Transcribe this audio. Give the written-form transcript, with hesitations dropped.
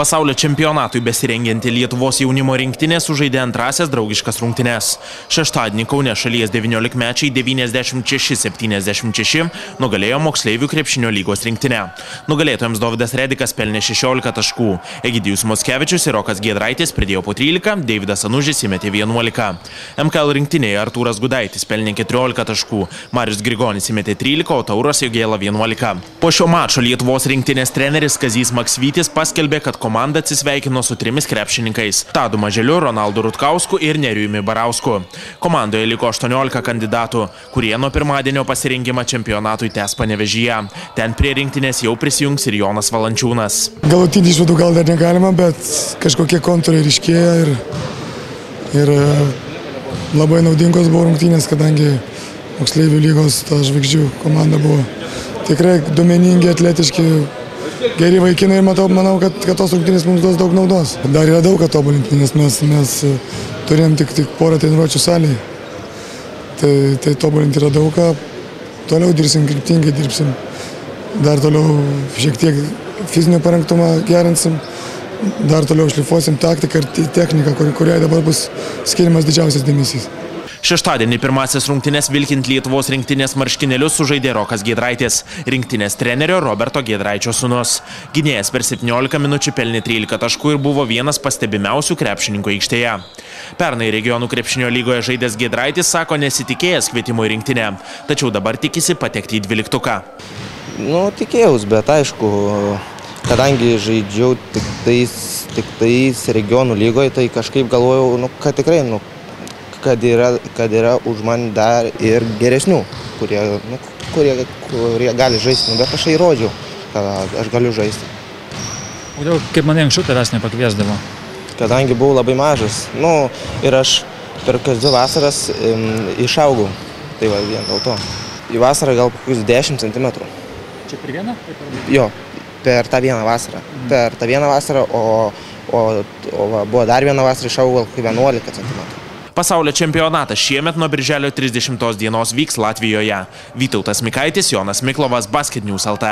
Pasaulio čempionatui besirengianti Lietuvos jaunimo rinktinė sužaidė antrasias draugiškas rungtynes. Šeštadienį Kaune šalies 19-mečiai 96-76 nugalėjo moksleivių krepšinio lygos rinktinę. Nugalėtojams Dovydas Redikas pelnė 16 taškų. Egidijus Mockevičius ir Rokas Giedraitis pridėjo po 13, Deividas Anužis įmetė 11. MKL rinktinėje Artūras Gudaitis pelnė 14 taškų, Marius Grigonis įmetė 13, o Tauras Jogėla 11. Po šio mačo Lietuvos rinktinės treneris Kazys Maksvytis paskelbė, kad komanda atsisveikino su 3 krepšininkais – Tadu Maželiu, Ronaldu Rutkausku ir Nerijumi Barausku. Komandoje liko 18 kandidatų, kurie nuo pirmadienio pasirengimą čempionatui tęs Panevėžyje. Ten prie rinktinės jau prisijungs ir Jonas Valančiūnas. Galutinį išvadų gal dar negalima, bet kažkokie kontūrai ryškėja ir labai naudingos buvo rungtynės, kadangi moksleivių lygos ta žvaigždžių komanda buvo tikrai dominingi, atletiški, geri vaikinai ir manau, kad tos rungtynės mums duos daug naudos. Dar yra daug ką tobulinti, nes mes turėjom tik porą treniruočių salėje. Tai tobulinti yra daug ką. Toliau dirbsim kryptingai, dirbsim. Dar toliau šiek tiek fizinio parengtumą gerinsim. Dar toliau šlifuosim taktiką ir techniką, kuriai dabar bus skiriamas didžiausias dėmesys. Šeštadienį pirmasis rungtynės vilkint Lietuvos rinktinės marškinėlius sužaidė Rokas Giedraitis, rinktinės trenerio Roberto Giedraičio sūnus. Gynėjas per 17 minučių pelnė 13 taškų ir buvo vienas pastebimiausių krepšininkų aikštėje. Pernai regionų krepšinio lygoje žaidęs Giedraitis sako nesitikėjęs kvietimo į rinktinę, tačiau dabar tikisi patekti į 12. Tikėjaus, bet aišku, kadangi žaidžiau tik tais regionų lygoje, tai kažkaip galvojau, kad tikrai, kad yra už man dar ir geresnių, kurie gali žaisti, bet aš įrodžiau, kad aš galiu žaisti. Kodėl, kaip mane anksčiau tavęs nepakviesdavo? Kadangi buvau labai mažas, ir aš per kokias 2 vasaras išaugau, tai va vien dėl to. Į vasarą gal kokius 10 cm. Čia per vieną? Jo, per tą vieną vasarą. Per tą vieną vasarą, o buvo dar vieną vasarą išaugau gal 11 cm. Pasaulio čempionatas šiemet nuo birželio 30 dienos vyks Latvijoje. Vytautas Mikaitis, Jonas Miklovas, Basket News LT.